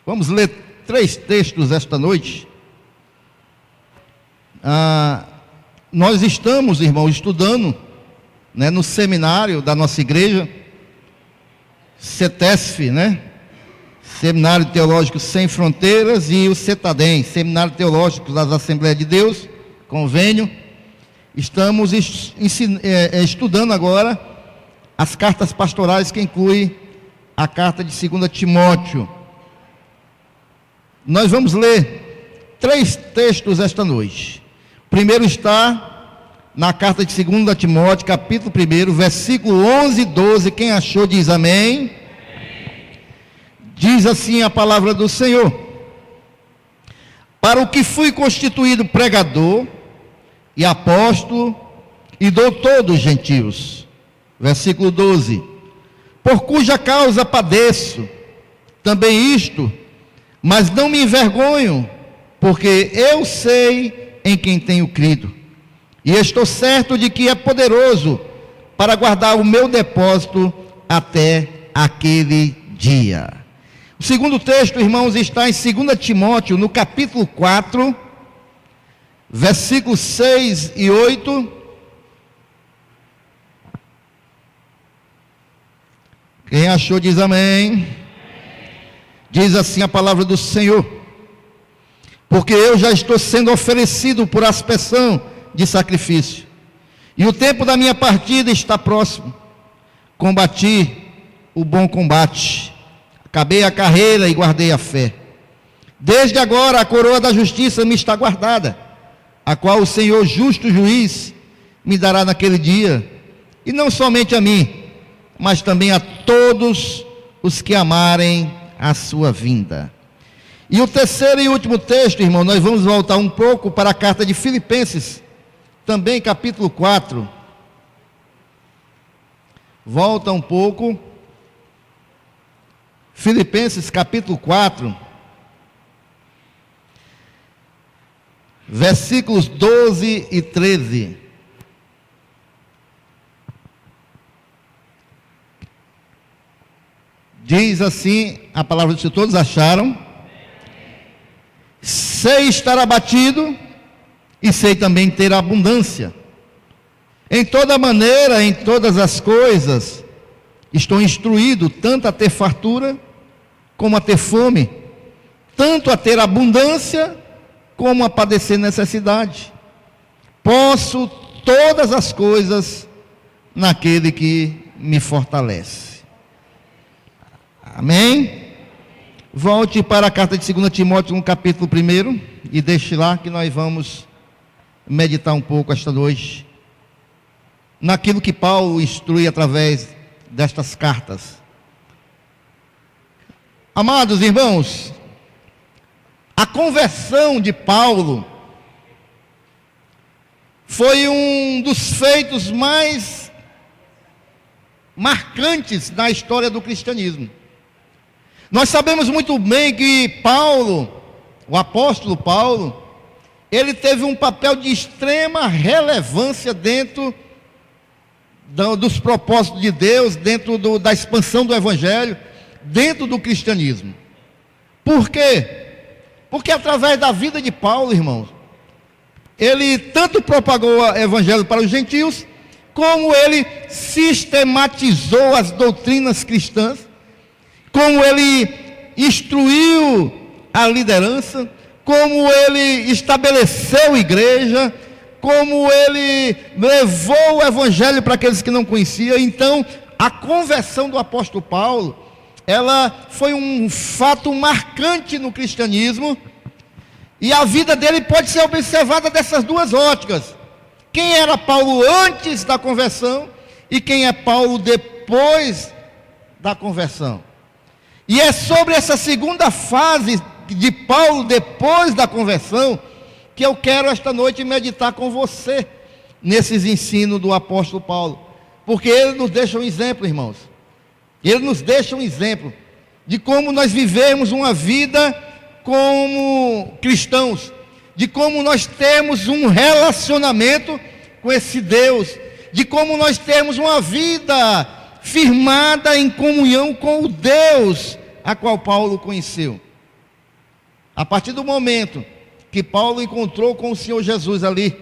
Vamos ler 3 textos esta noite. Nós estamos, irmãos, estudando, no seminário da nossa igreja, CETESF, Seminário Teológico Sem Fronteiras, e o CETADEM, Seminário Teológico das Assembleias de Deus, convênio. Estamos estudando agora as cartas pastorais, que inclui a carta de 2 Timóteo. Nós vamos ler 3 textos esta noite. O primeiro está na carta de 2 Timóteo, capítulo 1, versículo 11 e 12. Quem achou diz amém. Diz assim a palavra do Senhor: para o que fui constituído pregador e apóstolo e doutor dos gentios. Versículo 12: por cuja causa padeço também isto, mas não me envergonho, porque eu sei em quem tenho crido, e estou certo de que é poderoso para guardar o meu depósito até aquele dia. O segundo texto, irmãos, está em 2 Timóteo, no capítulo 4, versículos 6 e 8. Quem achou diz amém. Diz assim a palavra do Senhor: porque eu já estou sendo oferecido por aspersão de sacrifício, e o tempo da minha partida está próximo. Combati o bom combate, acabei a carreira e guardei a fé. Desde agora a coroa da justiça me está guardada, a qual o Senhor justo juiz me dará naquele dia, e não somente a mim, mas também a todos os que amarem a sua vinda. E o terceiro e último texto, irmão, nós vamos voltar um pouco para a carta de Filipenses, também capítulo 4. Volta um pouco. Filipenses capítulo 4, versículos 12 e 13. Diz assim a palavra do Senhor: todos acharam? Sei estar abatido e sei também ter abundância. Em toda maneira, em todas as coisas, estou instruído tanto a ter fartura como a ter fome, tanto a ter abundância como a padecer necessidade. Posso todas as coisas naquele que me fortalece. Amém? Volte para a carta de 2 Timóteo, no capítulo 1, e deixe lá que nós vamos meditar um pouco esta noite naquilo que Paulo instrui através destas cartas. Amados irmãos, a conversão de Paulo foi um dos feitos mais marcantes na história do cristianismo. Nós sabemos muito bem que Paulo, o apóstolo Paulo, ele teve um papel de extrema relevância dentro dos propósitos de Deus, dentro da expansão do evangelho, dentro do cristianismo. Por quê? Porque através da vida de Paulo, irmãos, ele tanto propagou o evangelho para os gentios, como ele sistematizou as doutrinas cristãs, como ele instruiu a liderança, como ele estabeleceu igreja, como ele levou o evangelho para aqueles que não conheciam. Então, a conversão do apóstolo Paulo, ela foi um fato marcante no cristianismo, e a vida dele pode ser observada dessas duas óticas: quem era Paulo antes da conversão e quem é Paulo depois da conversão. E é sobre essa segunda fase de Paulo depois da conversão que eu quero esta noite meditar com você, nesses ensinos do apóstolo Paulo, porque ele nos deixa um exemplo, irmãos. Ele nos deixa um exemplo de como nós vivemos uma vida como cristãos, de como nós temos um relacionamento com esse Deus, de como nós temos uma vida firmada em comunhão com o Deus a qual Paulo conheceu. A partir do momento que Paulo encontrou com o Senhor Jesus ali,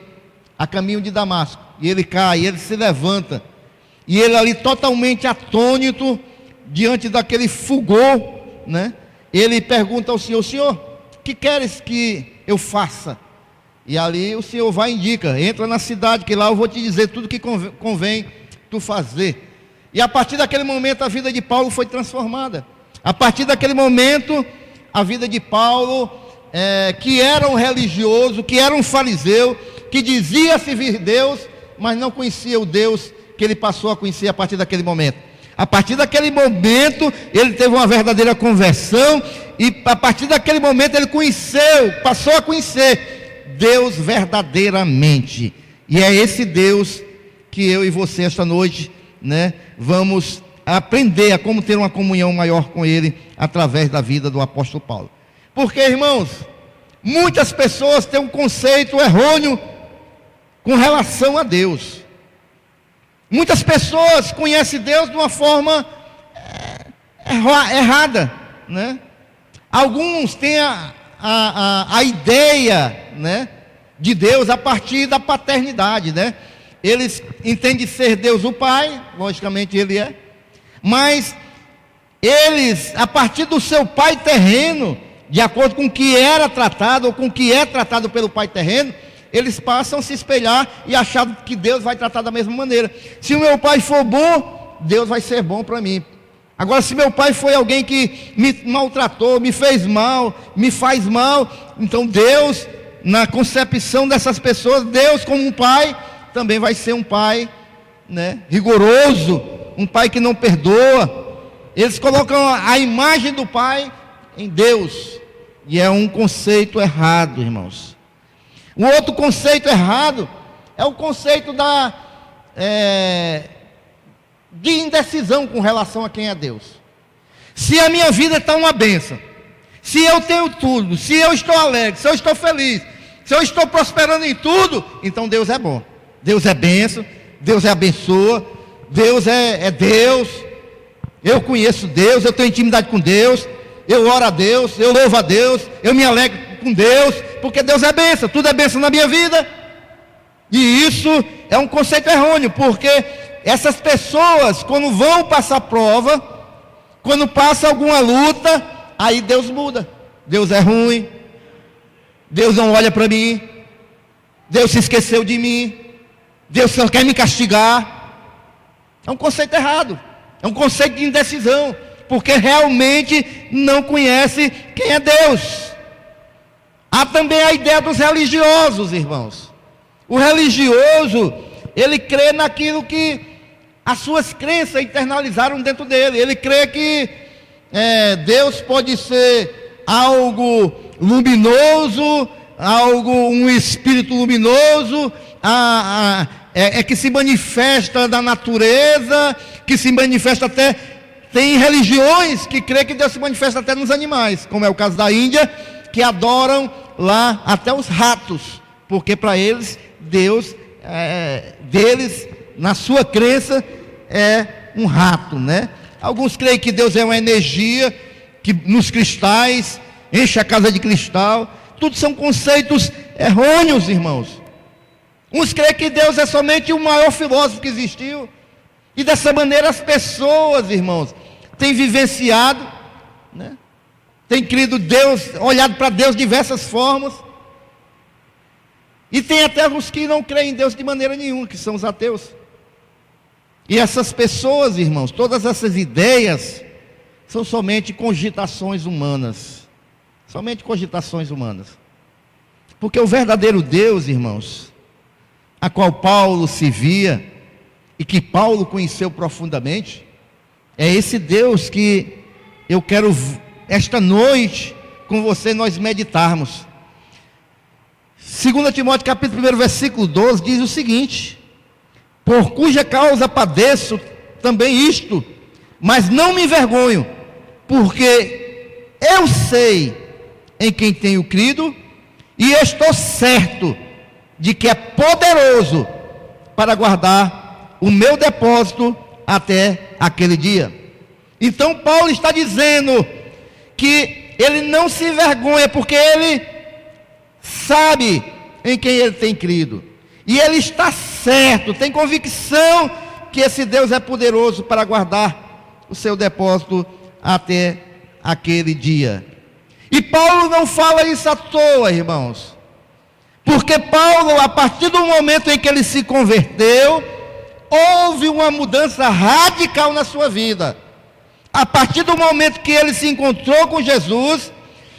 a caminho de Damasco, e ele cai, ele se levanta, e ele ali totalmente atônito, diante daquele fulgor, né? Ele pergunta ao Senhor: Senhor, o que queres que eu faça? E ali o Senhor vai e indica: entra na cidade, que lá eu vou te dizer tudo que convém tu fazer. E a partir daquele momento a vida de Paulo foi transformada. A partir daquele momento a vida de Paulo, que era um religioso, que era um fariseu, que dizia servir Deus, mas não conhecia o Deus que ele passou a conhecer a partir daquele momento. A partir daquele momento ele teve uma verdadeira conversão, e a partir daquele momento ele passou a conhecer Deus verdadeiramente. E é esse Deus que eu e você esta noite, né, vamos aprender a como ter uma comunhão maior com Ele através da vida do apóstolo Paulo. Porque, irmãos, muitas pessoas têm um conceito errôneo com relação a Deus. Muitas pessoas conhecem Deus de uma forma errada, né? Alguns têm a ideia, né, de Deus a partir da paternidade, né? Eles entendem ser Deus o Pai, logicamente Ele é, mas eles, a partir do seu pai terreno, de acordo com o que era tratado, ou com o que é tratado pelo pai terreno, eles passam a se espelhar e achar que Deus vai tratar da mesma maneira. Se o meu pai for bom, Deus vai ser bom para mim. Agora, se meu pai foi alguém que me maltratou, me fez mal, me faz mal, então Deus, na concepção dessas pessoas, Deus como um pai, também vai ser um pai, né, rigoroso, um pai que não perdoa. Eles colocam a imagem do pai em Deus, e é um conceito errado, irmãos. Um outro conceito errado é o conceito de indecisão com relação a quem é Deus. Se a minha vida está uma bênção, se eu tenho tudo, se eu estou alegre, se eu estou feliz, se eu estou prosperando em tudo, então Deus é bom, Deus é bênção, Deus é abençoa, Deus é Deus, eu conheço Deus, eu tenho intimidade com Deus, eu oro a Deus, eu louvo a Deus, eu me alegro com Deus, porque Deus é bênção, tudo é bênção na minha vida. E isso é um conceito errôneo, porque essas pessoas, quando vão passar prova, quando passa alguma luta, aí Deus muda. Deus é ruim, Deus não olha para mim, Deus se esqueceu de mim, Deus só quer me castigar. É um conceito errado, é um conceito de indecisão, porque realmente não conhece quem é Deus. Há também a ideia dos religiosos, irmãos. O religioso, ele crê naquilo que as suas crenças internalizaram dentro dele. Ele crê que Deus pode ser algo luminoso, um espírito luminoso, que se manifesta na natureza, que se manifesta até... Tem religiões que crê que Deus se manifesta até nos animais, como é o caso da Índia, que adoram lá até os ratos, porque para eles, Deus, deles, na sua crença, é um rato, né? Alguns creem que Deus é uma energia, que nos cristais, enche a casa de cristal. Tudo são conceitos errôneos, irmãos. Uns creem que Deus é somente o maior filósofo que existiu, e dessa maneira as pessoas, irmãos, têm vivenciado, né? Têm crido Deus, olhado para Deus de diversas formas. E tem até os que não creem em Deus de maneira nenhuma, que são os ateus. E essas pessoas, irmãos, todas essas ideias são somente cogitações humanas. Somente cogitações humanas. Porque o verdadeiro Deus, irmãos, a qual Paulo se via e que Paulo conheceu profundamente, é esse Deus que eu quero esta noite com você nós meditarmos. 2 Timóteo capítulo 1 versículo 12 diz o seguinte: por cuja causa padeço também isto, mas não me envergonho, porque eu sei em quem tenho crido, e estou certo de que é poderoso para guardar o meu depósito até aquele dia. Então Paulo está dizendo que ele não se envergonha, porque ele sabe em quem ele tem crido, e ele está certo, tem convicção que esse Deus é poderoso para guardar o seu depósito até aquele dia. E Paulo não fala isso à toa, irmãos, porque Paulo, a partir do momento em que ele se converteu, houve uma mudança radical na sua vida. A partir do momento que ele se encontrou com Jesus,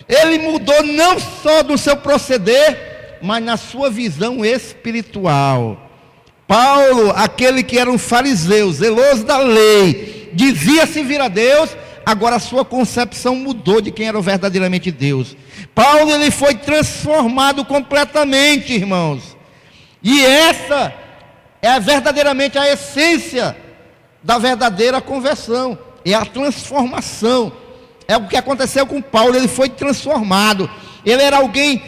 ele mudou não só do seu proceder, mas na sua visão espiritual. Paulo, aquele que era um fariseu, zeloso da lei, dizia-se vir a Deus, agora a sua concepção mudou de quem era verdadeiramente Deus. Paulo, ele foi transformado completamente, irmãos. E essa é verdadeiramente a essência da verdadeira conversão, é a transformação. É o que aconteceu com Paulo, ele foi transformado. Ele era alguém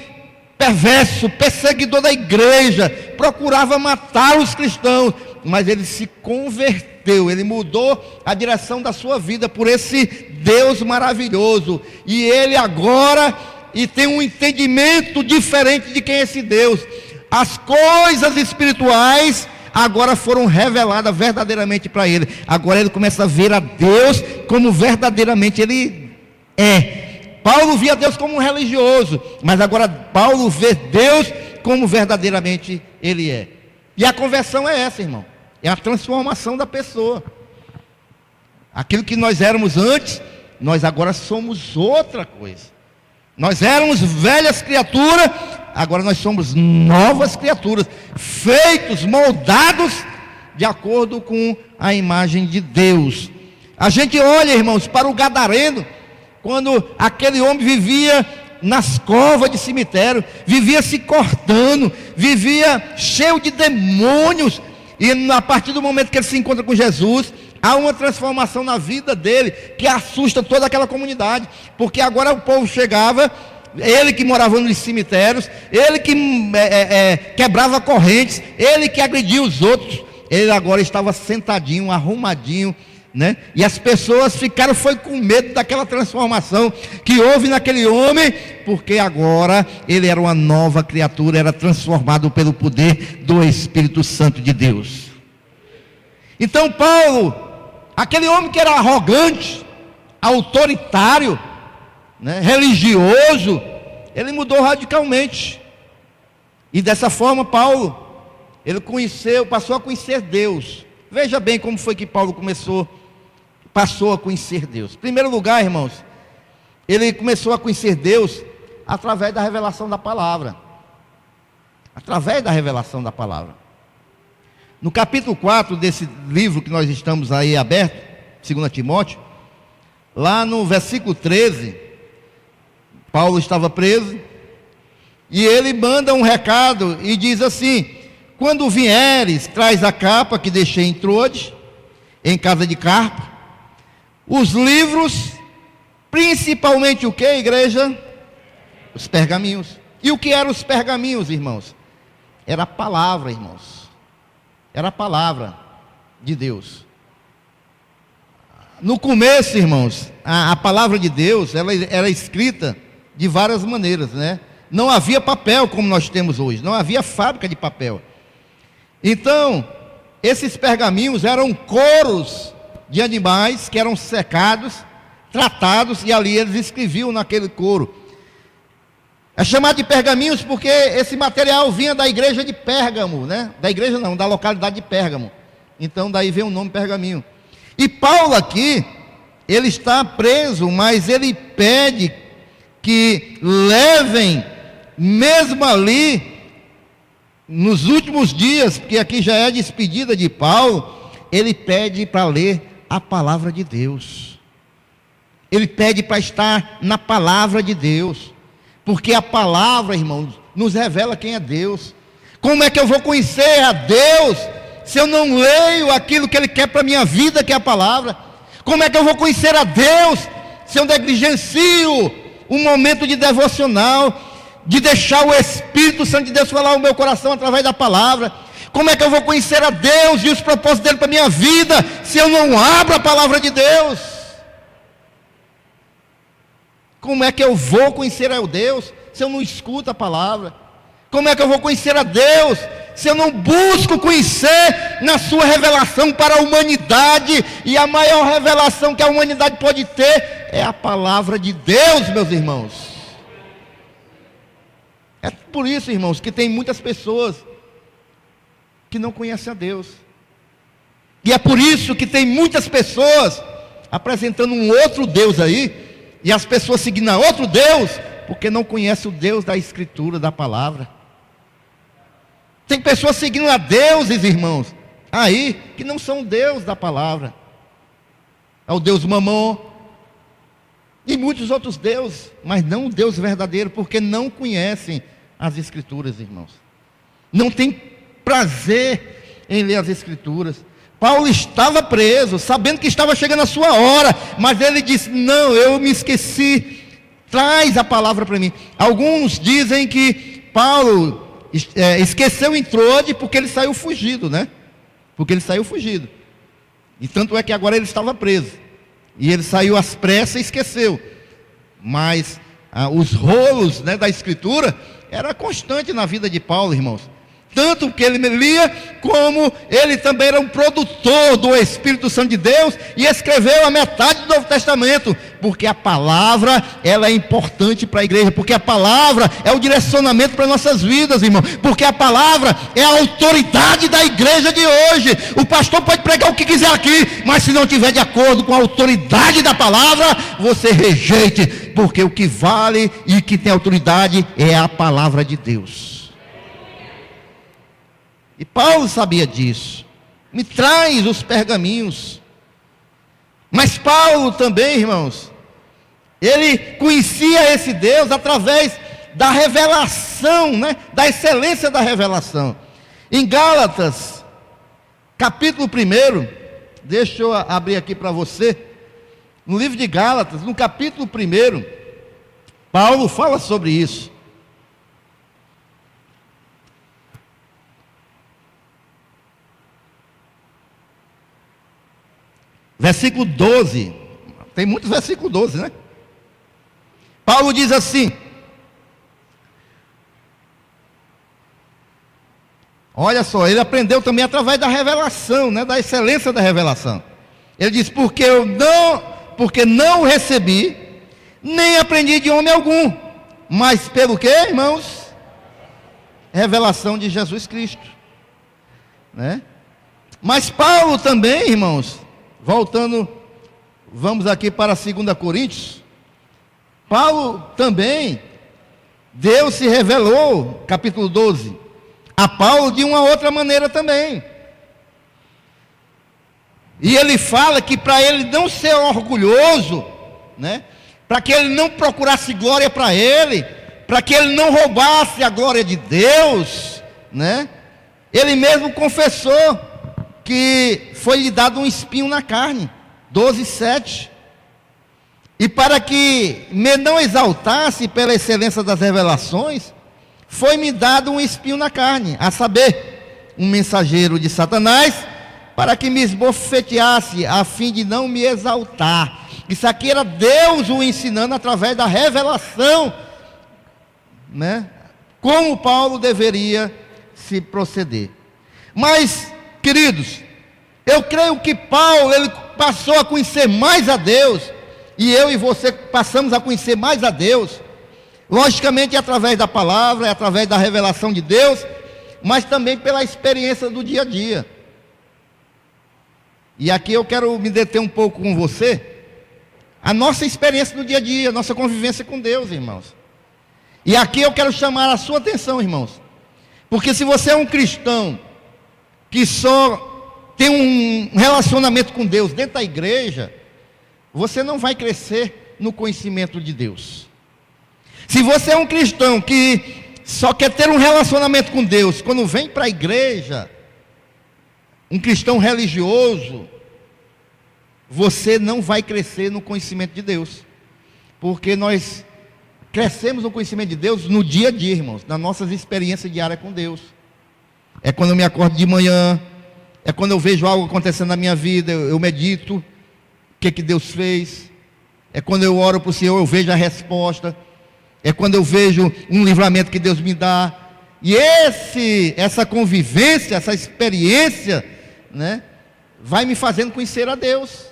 perverso, perseguidor da igreja, procurava matar os cristãos, mas ele se converteu, ele mudou a direção da sua vida por esse Deus maravilhoso, e ele agora tem um entendimento diferente de quem é esse Deus. As coisas espirituais agora foram reveladas verdadeiramente para ele. Agora ele começa a ver a Deus como verdadeiramente ele é. Paulo via Deus como um religioso, mas agora Paulo vê Deus como verdadeiramente ele é. E a conversão é essa, irmão, é a transformação da pessoa. Aquilo que nós éramos antes, nós agora somos outra coisa. Nós éramos velhas criaturas, agora nós somos novas criaturas, feitos, moldados de acordo com a imagem de Deus. A gente olha, irmãos, para o gadareno, quando aquele homem vivia nas covas de cemitério, vivia se cortando, vivia cheio de demônios, e a partir do momento que ele se encontra com Jesus, há uma transformação na vida dele, que assusta toda aquela comunidade, porque agora o povo chegava, ele que morava nos cemitérios, ele que quebrava correntes, ele que agredia os outros, ele agora estava sentadinho, arrumadinho, né? E as pessoas ficaram com medo daquela transformação que houve naquele homem, porque agora ele era uma nova criatura, era transformado pelo poder do Espírito Santo de Deus. Então Paulo, aquele homem que era arrogante, autoritário, né, religioso, ele mudou radicalmente. E dessa forma Paulo, ele passou a conhecer Deus. Veja bem como foi que Paulo passou a conhecer Deus. Em primeiro lugar, irmãos, ele começou a conhecer Deus através da revelação da palavra. Através da revelação da palavra. No capítulo 4 desse livro que nós estamos aí aberto, 2 Timóteo, lá no versículo 13, Paulo estava preso, e ele manda um recado e diz assim: quando vieres, traz a capa que deixei em Troade, em casa de Carpo, os livros, principalmente o que, igreja? Os pergaminhos. E o que eram os pergaminhos, irmãos? Era a palavra, irmãos. Era a palavra de Deus. No começo, irmãos, a palavra de Deus, ela era escrita de várias maneiras, né? Não havia papel como nós temos hoje, não havia fábrica de papel. Então, esses pergaminhos eram coros de animais que eram secados, tratados, e ali eles escreviam naquele couro. É chamado de pergaminhos porque esse material vinha da igreja de Pérgamo, né? Da igreja não, da localidade de Pérgamo. Então daí vem o nome pergaminho. E Paulo aqui, ele está preso, mas ele pede que levem, mesmo ali, nos últimos dias, porque aqui já é a despedida de Paulo, ele pede para ler a palavra de Deus. Ele pede para estar na palavra de Deus, porque a palavra, irmãos, nos revela quem é Deus. Como é que eu vou conhecer a Deus se eu não leio aquilo que Ele quer para a minha vida, que é a palavra? Como é que eu vou conhecer a Deus se eu negligencio um momento de devocional, de deixar o Espírito Santo de Deus falar o meu coração através da palavra? Como é que eu vou conhecer a Deus e os propósitos dele para a minha vida se eu não abro a palavra de Deus? Como é que eu vou conhecer a Deus se eu não escuto a palavra? Como é que eu vou conhecer a Deus se eu não busco conhecer na sua revelação para a humanidade? E a maior revelação que a humanidade pode ter é a palavra de Deus, meus irmãos. É por isso, irmãos, que tem muitas pessoas que não conhecem a Deus. E é por isso que tem muitas pessoas apresentando um outro Deus aí, e as pessoas seguindo a outro Deus, porque não conhecem o Deus da Escritura, da palavra. Tem pessoas seguindo a deuses, irmãos, aí, que não são o Deus da palavra. É o Deus Mamon, e muitos outros deuses, mas não o Deus verdadeiro, porque não conhecem as Escrituras, irmãos. Não tem prazer em ler as Escrituras. Paulo estava preso, sabendo que estava chegando a sua hora, mas ele disse: não, eu me esqueci, traz a palavra para mim. Alguns dizem que Paulo esqueceu em Trode porque ele saiu fugido, né? Porque ele saiu fugido. E tanto é que agora ele estava preso. E ele saiu às pressas e esqueceu. Mas os rolos, né, da Escritura era constante na vida de Paulo, irmãos. Tanto que ele lia, como ele também era um produtor do Espírito Santo de Deus, e escreveu a metade do Novo Testamento, porque a palavra, ela é importante para a igreja, porque a palavra é o direcionamento para nossas vidas, irmão, porque a palavra é a autoridade da igreja de hoje. O pastor pode pregar o que quiser aqui, mas se não estiver de acordo com a autoridade da palavra, você rejeite, porque o que vale e que tem autoridade é a palavra de Deus. E Paulo sabia disso. Me traz os pergaminhos. Mas Paulo também, irmãos, ele conhecia esse Deus através da revelação, né? Da excelência da revelação. Em Gálatas, capítulo 1, deixa eu abrir aqui para você. No livro de Gálatas, no capítulo 1, Paulo fala sobre isso. Versículo 12, tem muitos versículos 12, né? Paulo diz assim: olha só, ele aprendeu também através da revelação, né? Da excelência da revelação. Ele diz: porque não recebi, nem aprendi de homem algum, mas pelo que, irmãos? Revelação de Jesus Cristo, né? Mas Paulo também, irmãos, voltando, vamos aqui para 2 Coríntios. Paulo também, Deus se revelou, capítulo 12, a Paulo de uma outra maneira também. E ele fala que para ele não ser orgulhoso, né? Para que ele não procurasse glória para ele, para que ele não roubasse a glória de Deus, né? Ele mesmo confessou que foi-lhe dado um espinho na carne, 12:7. E para que me não exaltasse pela excelência das revelações, foi-me dado um espinho na carne, a saber, um mensageiro de Satanás, para que me esbofeteasse, a fim de não me exaltar. Isso aqui era Deus o ensinando através da revelação, né? Como Paulo deveria se proceder. Mas, queridos, eu creio que Paulo, ele passou a conhecer mais a Deus, e eu e você passamos a conhecer mais a Deus, logicamente através da palavra, através da revelação de Deus, mas também pela experiência do dia a dia. E aqui eu quero me deter um pouco com você, a nossa experiência do dia a dia, a nossa convivência com Deus, irmãos. E aqui eu quero chamar a sua atenção, irmãos, porque se você é um cristão que só tem um relacionamento com Deus dentro da igreja, você não vai crescer no conhecimento de Deus. Se você é um cristão que só quer ter um relacionamento com Deus quando vem para a igreja, um cristão religioso, você não vai crescer no conhecimento de Deus, porque nós crescemos no conhecimento de Deus no dia a dia, irmãos, nas nossas experiências diárias com Deus. É quando eu me acordo de manhã, é quando eu vejo algo acontecendo na minha vida, eu medito, o que Deus fez, É quando eu oro para o Senhor, eu vejo a resposta. É quando eu vejo um livramento que Deus me dá. E essa convivência, essa experiência, né, vai me fazendo conhecer a Deus.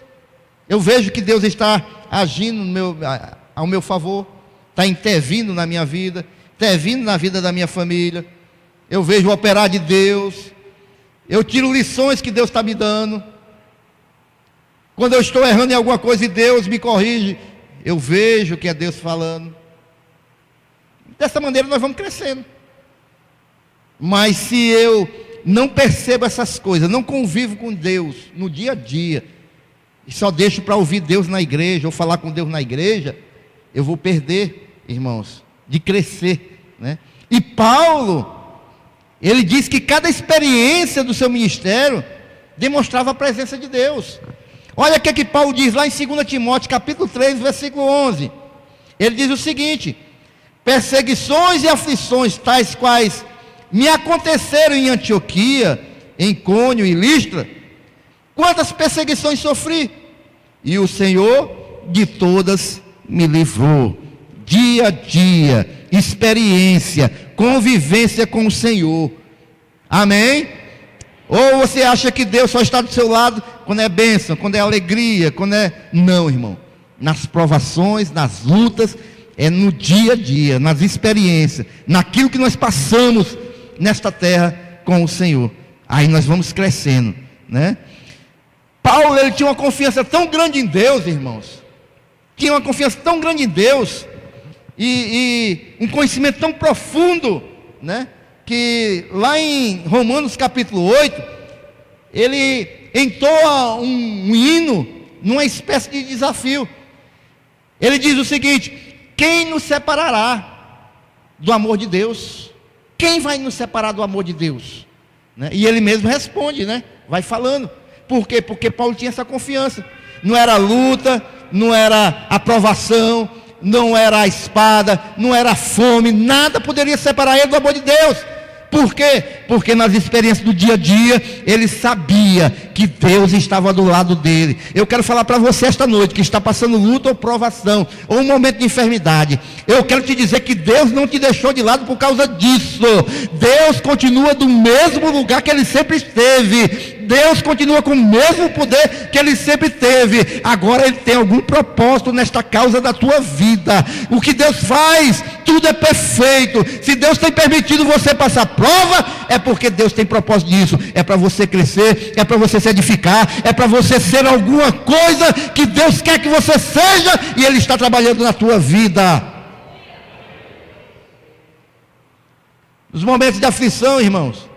Eu vejo que Deus está agindo ao meu favor, está intervindo na minha vida, intervindo na vida da minha família. Eu vejo o operar de Deus. Eu tiro lições que Deus está me dando. Quando eu estou errando em alguma coisa e Deus me corrige, eu vejo que é Deus falando. Dessa maneira nós vamos crescendo. Mas se eu não percebo essas coisas, não convivo com Deus no dia a dia, e só deixo para ouvir Deus na igreja, ou falar com Deus na igreja, eu vou perder, irmãos, de crescer, né? E Paulo, ele diz que cada experiência do seu ministério demonstrava a presença de Deus. Olha o que Paulo diz lá em 2 Timóteo, capítulo 3, versículo 11. Ele diz o seguinte: perseguições e aflições tais quais me aconteceram em Antioquia, em Icônio e Listra, quantas perseguições sofri, e o Senhor de todas me livrou. Dia a dia, experiência, convivência com o Senhor. Amém? Ou você acha que Deus só está do seu lado quando é bênção, quando é alegria, quando é... Não, irmão. Nas provações, nas lutas, é no dia a dia, nas experiências, naquilo que nós passamos nesta terra com o Senhor. Aí nós vamos crescendo, né? Paulo, ele tinha uma confiança tão grande em Deus, irmãos. Tinha uma confiança tão grande em Deus. E um conhecimento tão profundo, né? Que lá em Romanos capítulo 8, ele entoa um hino numa espécie de desafio. Ele diz o seguinte: quem nos separará do amor de Deus? Quem vai nos separar do amor de Deus? Né? E ele mesmo responde, né? Vai falando. Por quê? Porque Paulo tinha essa confiança. Não era luta, não era aprovação, não era a espada, não era a fome, nada poderia separar ele do amor de Deus. Por quê? Porque nas experiências do dia a dia, ele sabia que Deus estava do lado dele. Eu quero falar para você esta noite, que está passando luta ou provação, ou um momento de enfermidade. Eu quero te dizer que Deus não te deixou de lado por causa disso. Deus continua do mesmo lugar que ele sempre esteve. Deus continua com o mesmo poder que ele sempre teve. Agora ele tem algum propósito nesta causa da tua vida. O que Deus faz, tudo é perfeito. Se Deus tem permitido você passar prova, é porque Deus tem propósito nisso. É para você crescer, é para você se edificar, é para você ser alguma coisa que Deus quer que você seja, e ele está trabalhando na tua vida. Nos momentos de aflição, irmãos,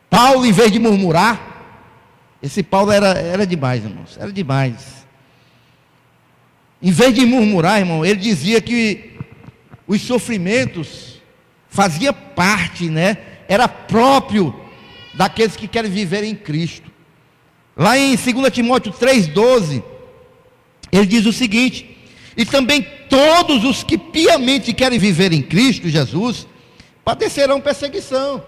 Paulo, em vez de murmurar, esse Paulo era demais, irmãos, era demais. Em vez de murmurar, irmão, ele dizia que os sofrimentos fazia parte, né? Era próprio daqueles que querem viver em Cristo. Lá em 2 Timóteo 3,12, ele diz o seguinte: e também todos os que piamente querem viver em Cristo Jesus padecerão perseguição.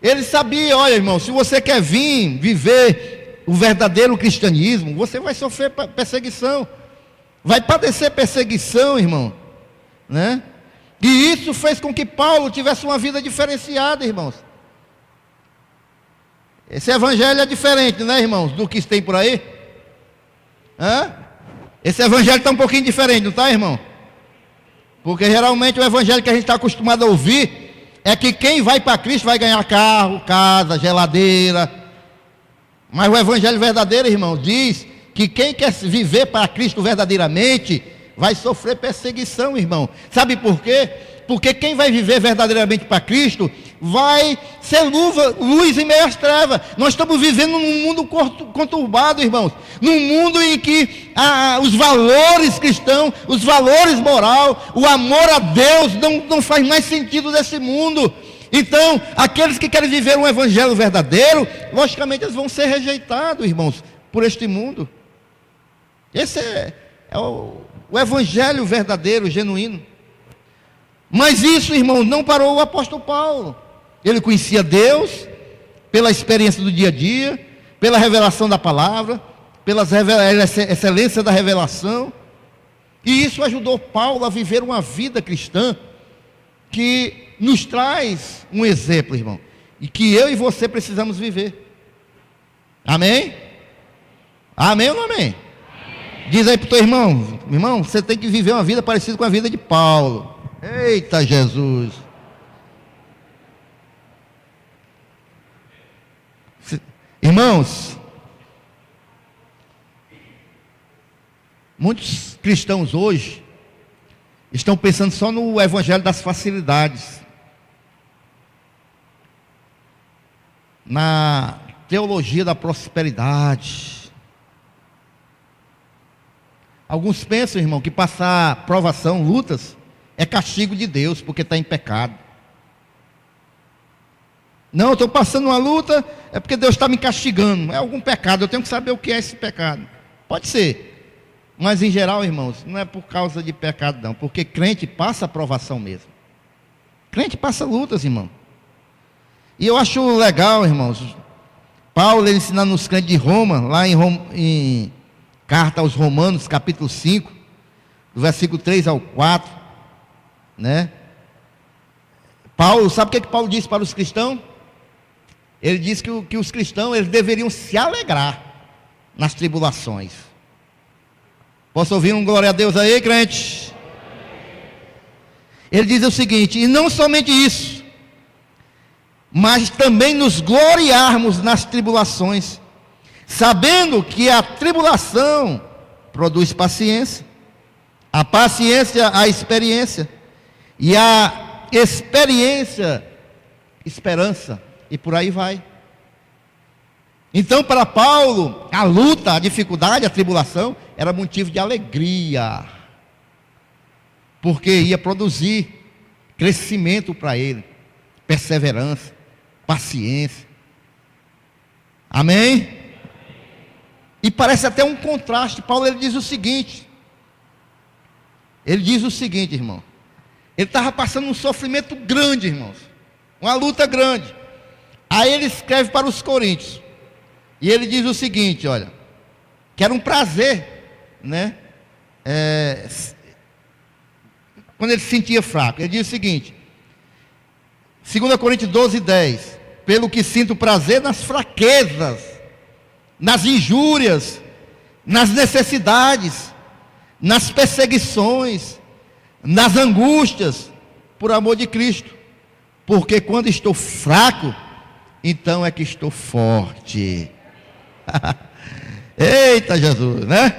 Ele sabia, olha, irmão, se você quer vir viver o verdadeiro cristianismo, você vai sofrer perseguição, vai padecer perseguição, irmão, né? E isso fez com que Paulo tivesse uma vida diferenciada, irmãos. Esse evangelho é diferente, né, irmãos, do que tem por aí? Esse evangelho está um pouquinho diferente, não está, irmão? Porque geralmente o evangelho que a gente está acostumado a ouvir é que quem vai para Cristo vai ganhar carro, casa, geladeira. Mas o evangelho verdadeiro, irmão, diz que quem quer viver para Cristo verdadeiramente vai sofrer perseguição, irmão. Sabe por quê? Porque quem vai viver verdadeiramente para Cristo vai ser luz em meio às trevas. Nós estamos vivendo num mundo conturbado, irmãos. Num mundo em que os valores cristãos, os valores moral, o amor a Deus não faz mais sentido nesse mundo. Então, aqueles que querem viver um evangelho verdadeiro, logicamente eles vão ser rejeitados, irmãos, por este mundo. Esse é o evangelho verdadeiro, genuíno. Mas isso, irmão, não parou o apóstolo Paulo. Ele conhecia Deus pela experiência do dia a dia, pela revelação da palavra, pela excelência da revelação. E isso ajudou Paulo a viver uma vida cristã que nos traz um exemplo, irmão, e que eu e você precisamos viver. Amém? Amém ou não amém? Diz aí para o teu irmão: irmão, você tem que viver uma vida parecida com a vida de Paulo. Eita Jesus! Irmãos, muitos cristãos hoje estão pensando só no evangelho das facilidades, na teologia da prosperidade. Alguns pensam, irmão, que passar provação, lutas, é castigo de Deus, porque está em pecado. Não, eu estou passando uma luta, é porque Deus está me castigando. É algum pecado, eu tenho que saber o que é esse pecado. Pode ser, mas em geral, irmãos, não é por causa de pecado não, porque crente passa provação mesmo. Crente passa lutas, irmão. E eu acho legal, irmãos, Paulo, ele ensinando nos crentes de Roma, lá em Carta aos Romanos, capítulo 5, do versículo 3 ao 4, né? Paulo, sabe o que Paulo disse para os cristãos? Ele disse que os cristãos, eles deveriam se alegrar nas tribulações. Posso ouvir um glória a Deus aí, crente? Ele diz o seguinte: e não somente isso, mas também nos gloriarmos nas tribulações, sabendo que a tribulação produz paciência, a paciência a experiência, e a experiência esperança, e por aí vai. Então, para Paulo, a luta, a dificuldade, a tribulação era motivo de alegria, porque ia produzir crescimento para ele, perseverança, paciência. Amém? E parece até um contraste. Paulo, ele diz o seguinte, irmão, ele estava passando um sofrimento grande, irmãos, uma luta grande. Aí ele escreve para os coríntios, e ele diz o seguinte, olha, que era um prazer, né, quando ele se sentia fraco. Ele diz o seguinte, 2 Coríntios 12:10, pelo que sinto prazer nas fraquezas, nas injúrias, nas necessidades, nas perseguições, nas angústias, por amor de Cristo, porque quando estou fraco, então é que estou forte. Eita Jesus, né?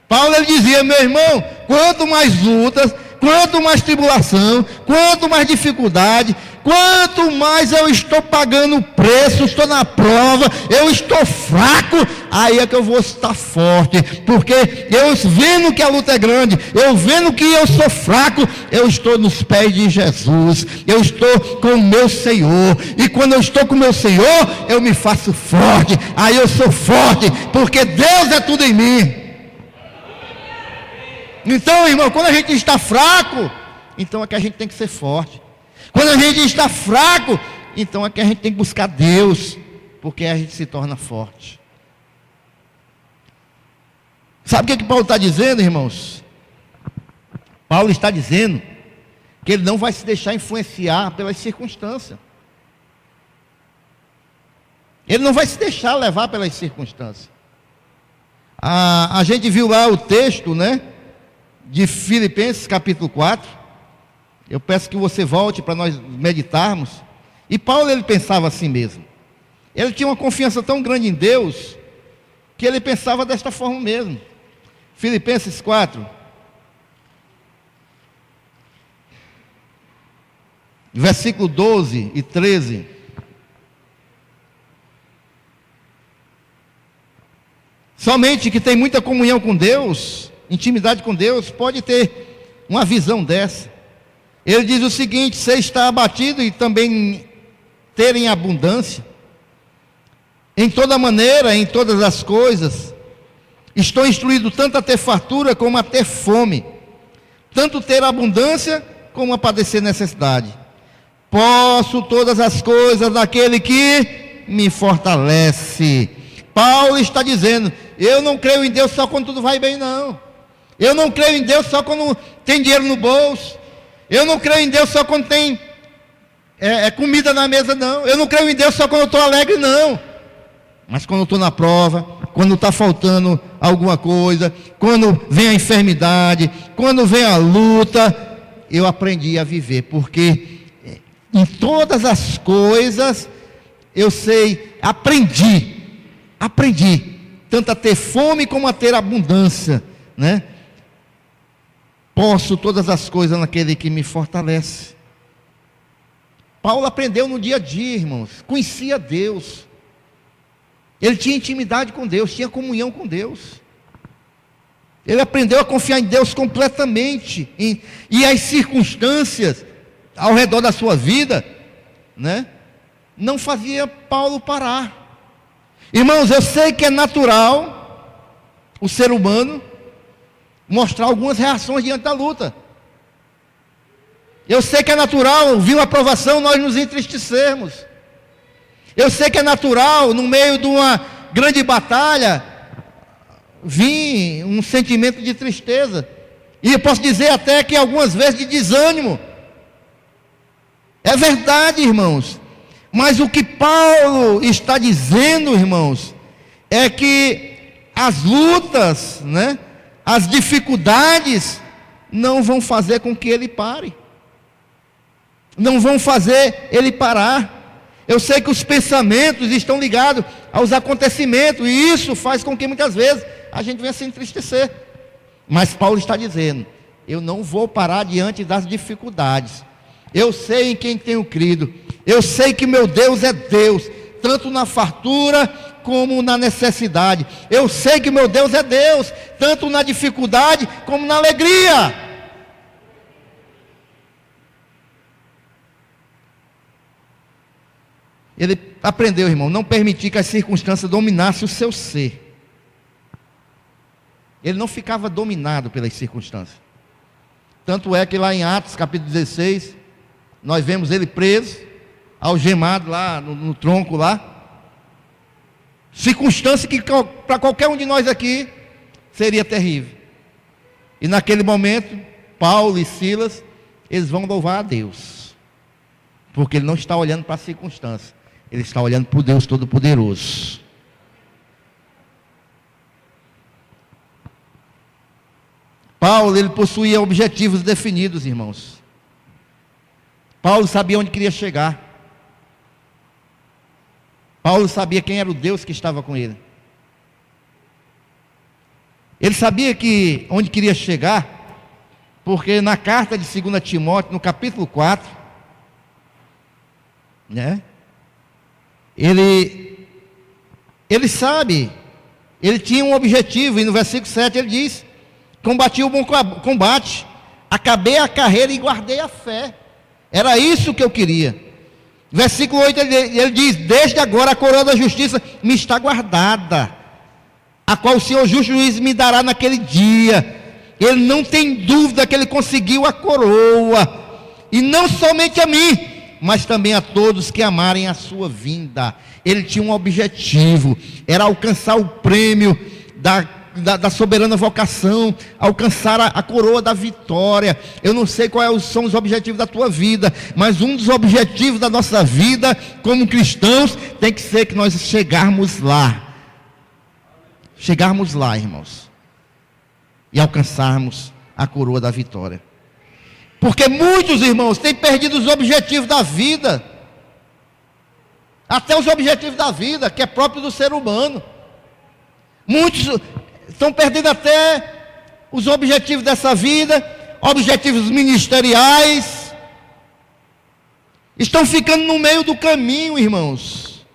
Paulo, ele dizia: meu irmão, quanto mais lutas, quanto mais tribulação, quanto mais dificuldade, quanto mais eu estou pagando o preço, estou na prova, eu estou fraco, aí é que eu vou estar forte, porque eu vendo que a luta é grande, eu vendo que eu sou fraco, eu estou nos pés de Jesus, eu estou com o meu Senhor, e quando eu estou com o meu Senhor, eu me faço forte, aí eu sou forte, porque Deus é tudo em mim. Então, irmão, quando a gente está fraco, então é que a gente tem que ser forte. Quando a gente está fraco, então é que a gente tem que buscar Deus, porque a gente se torna forte. Sabe o que Paulo está dizendo, irmãos? Paulo está dizendo que ele não vai se deixar influenciar pelas circunstâncias. Ele não vai se deixar levar pelas circunstâncias. A gente viu lá o texto, né, de Filipenses capítulo 4. Eu peço que você volte para nós meditarmos. E Paulo, ele pensava assim mesmo. Ele tinha uma confiança tão grande em Deus, que ele pensava desta forma mesmo. Filipenses 4, versículo 12 e 13. Somente que tem muita comunhão com Deus, intimidade com Deus, pode ter uma visão dessa. Ele diz o seguinte: você está abatido e também ter em abundância, em toda maneira, em todas as coisas. Estou instruído tanto a ter fartura como a ter fome, tanto ter abundância como a padecer necessidade. Posso todas as coisas naquele que me fortalece. Paulo está dizendo: eu não creio em Deus só quando tudo vai bem, não. Eu não creio em Deus só quando tem dinheiro no bolso. Eu não creio em Deus só quando tem comida na mesa, não. Eu não creio em Deus só quando eu estou alegre, não. Mas quando eu estou na prova, quando está faltando alguma coisa, quando vem a enfermidade, quando vem a luta, eu aprendi a viver, porque em todas as coisas eu aprendi, tanto a ter fome como a ter abundância, né? Posso todas as coisas naquele que me fortalece. Paulo aprendeu no dia a dia, irmãos, conhecia Deus. Ele tinha intimidade com Deus, tinha comunhão com Deus. Ele aprendeu a confiar em Deus completamente. E as circunstâncias ao redor da sua vida, né, não fazia Paulo parar. Irmãos, eu sei que é natural o ser humano mostrar algumas reações diante da luta. Eu sei que é natural, vir uma aprovação, nós nos entristecermos. Eu sei que é natural, no meio de uma grande batalha, vir um sentimento de tristeza. E eu posso dizer até que algumas vezes de desânimo. É verdade, irmãos. Mas o que Paulo está dizendo, irmãos, é que as lutas, né, as dificuldades, não vão fazer com que ele pare. Não vão fazer ele parar. Eu sei que os pensamentos estão ligados aos acontecimentos, e isso faz com que muitas vezes a gente venha se entristecer. Mas Paulo está dizendo: eu não vou parar diante das dificuldades. Eu sei em quem tenho crido. Eu sei que meu Deus é Deus, tanto na fartura como na necessidade. Eu sei que meu Deus é Deus, tanto na dificuldade como na alegria. Ele aprendeu, irmão, não permitir que as circunstâncias dominassem o seu ser. Ele não ficava dominado pelas circunstâncias. Tanto é que lá em Atos capítulo 16, nós vemos ele preso, algemado lá no tronco lá. Circunstância que para qualquer um de nós aqui seria terrível. E naquele momento, Paulo e Silas, eles vão louvar a Deus. Porque ele não está olhando para a circunstância. Ele está olhando para o Deus Todo-Poderoso. Paulo, ele possuía objetivos definidos, irmãos. Paulo sabia onde queria chegar. Paulo sabia quem era o Deus que estava com ele. Ele sabia que onde queria chegar, porque na carta de 2 Timóteo, no capítulo 4, né? Ele sabe, ele tinha um objetivo, e no versículo 7 ele diz: combati o bom combate, acabei a carreira e guardei a fé. Era isso que eu queria. Versículo 8 ele diz: desde agora a coroa da justiça me está guardada, a qual o Senhor justo juiz me dará naquele dia. Ele não tem dúvida que ele conseguiu a coroa, e não somente a mim, mas também a todos que amarem a sua vinda. Ele tinha um objetivo, era alcançar o prêmio da soberana vocação, alcançar a coroa da vitória. Eu não sei quais são os objetivos da tua vida, mas um dos objetivos da nossa vida como cristãos tem que ser que nós chegarmos lá, irmãos, e alcançarmos a coroa da vitória. Porque muitos, irmãos, têm perdido os objetivos da vida, até os objetivos da vida, que é próprio do ser humano. Muitos estão perdendo até os objetivos dessa vida, objetivos ministeriais, estão ficando no meio do caminho, irmãos.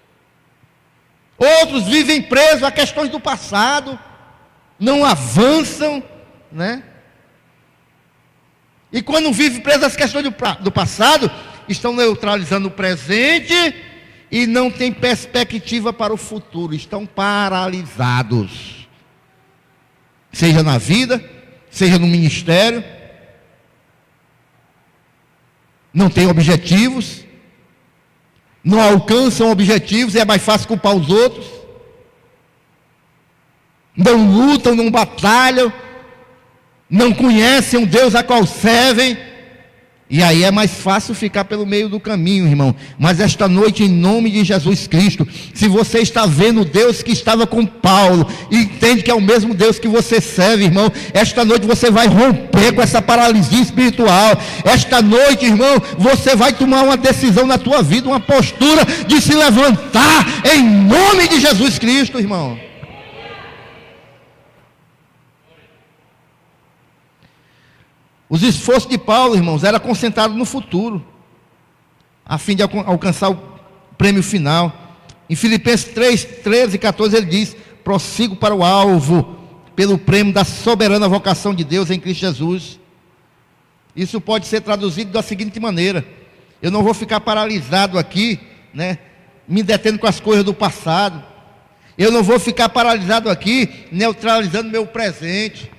Outros vivem presos a questões do passado, não avançam, né? E quando vivem presos às questões do passado, estão neutralizando o presente e não têm perspectiva para o futuro, estão paralisados. Seja na vida, seja no ministério, não têm objetivos, não alcançam objetivos, é mais fácil culpar os outros, não lutam, não batalham, não conhecem o Deus a qual servem, e aí é mais fácil ficar pelo meio do caminho, irmão. Mas esta noite, em nome de Jesus Cristo, se você está vendo o Deus que estava com Paulo, e entende que é o mesmo Deus que você serve, irmão, esta noite você vai romper com essa paralisia espiritual. Esta noite, irmão, você vai tomar uma decisão na tua vida, uma postura de se levantar em nome de Jesus Cristo, irmão. Os esforços de Paulo, irmãos, era concentrado no futuro, a fim de alcançar o prêmio final. Em Filipenses 3, 13 e 14 ele diz: prossigo para o alvo, pelo prêmio da soberana vocação de Deus em Cristo Jesus. Isso pode ser traduzido da seguinte maneira: eu não vou ficar paralisado aqui, né, me detendo com as coisas do passado. Eu não vou ficar paralisado aqui, neutralizando meu presente.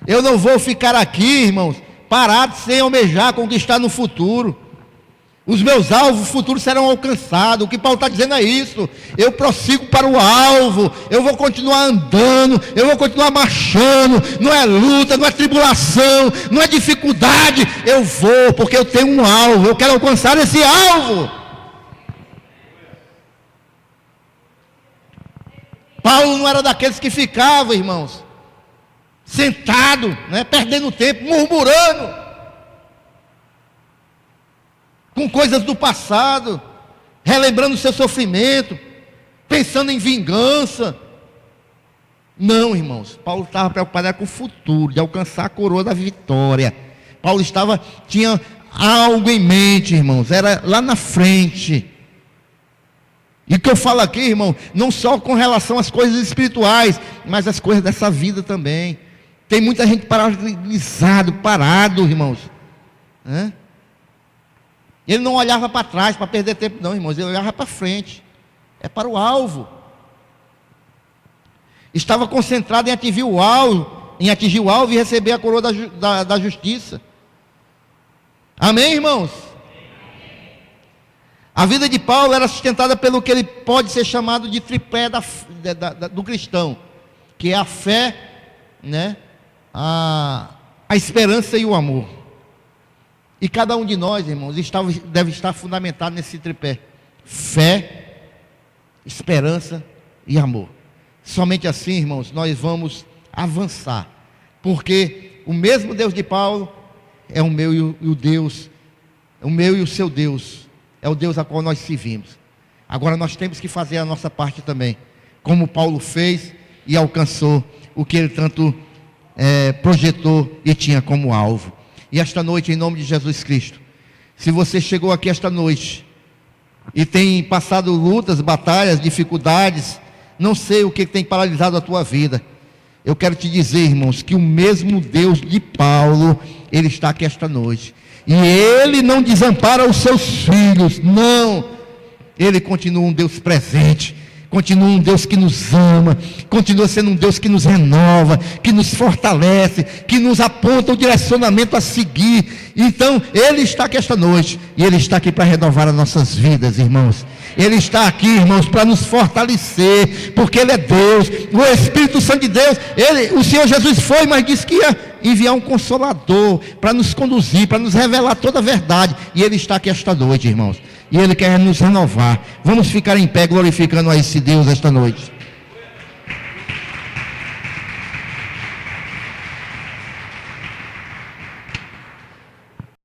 Eu não vou ficar aqui, irmãos, parado sem almejar conquistar no futuro. Os meus alvos futuros serão alcançados. O que Paulo está dizendo é isso: eu prossigo para o alvo, eu vou continuar andando, eu vou continuar marchando. Não é luta, não é tribulação, não é dificuldade. Eu vou, porque eu tenho um alvo, eu quero alcançar esse alvo. Paulo não era daqueles que ficavam, irmãos, sentado, né, perdendo tempo, murmurando com coisas do passado, relembrando o seu sofrimento, pensando em vingança. Não, irmãos, Paulo estava preocupado com o futuro, de alcançar a coroa da vitória. Paulo tinha algo em mente, irmãos, era lá na frente. E o que eu falo aqui, irmão, não só com relação às coisas espirituais, mas às coisas dessa vida também. Tem muita gente parado, irmãos. Ele não olhava para trás para perder tempo, não, irmãos. Ele olhava para frente. É para o alvo. Estava concentrado em atingir o alvo e receber a coroa da justiça. Amém, irmãos? A vida de Paulo era sustentada pelo que ele pode ser chamado de tripé do cristão, que é a fé, né, a esperança e o amor. E cada um de nós, irmãos, deve estar fundamentado nesse tripé: fé, esperança e amor. Somente assim, irmãos, nós vamos avançar, porque o mesmo Deus de Paulo é o meu e o Deus, o meu e o seu Deus, é o Deus a qual nós servimos. Agora nós temos que fazer a nossa parte também, como Paulo fez e alcançou o que ele tanto projetou e tinha como alvo. E esta noite, em nome de Jesus Cristo, se você chegou aqui esta noite e tem passado lutas, batalhas, dificuldades, não sei o que tem paralisado a tua vida, eu quero te dizer, irmãos, que o mesmo Deus de Paulo, Ele está aqui esta noite. E Ele não desampara os seus filhos, não. Ele continua um Deus presente, continua um Deus que nos ama, continua sendo um Deus que nos renova, que nos fortalece, que nos aponta o direcionamento a seguir. Então, Ele está aqui esta noite, e Ele está aqui para renovar as nossas vidas, irmãos. Ele está aqui, irmãos, para nos fortalecer, porque Ele é Deus, o Espírito Santo de Deus. O Senhor Jesus foi, mas disse que ia enviar um Consolador para nos conduzir, para nos revelar toda a verdade, e Ele está aqui esta noite, irmãos, e Ele quer nos renovar. Vamos ficar em pé glorificando a esse Deus esta noite.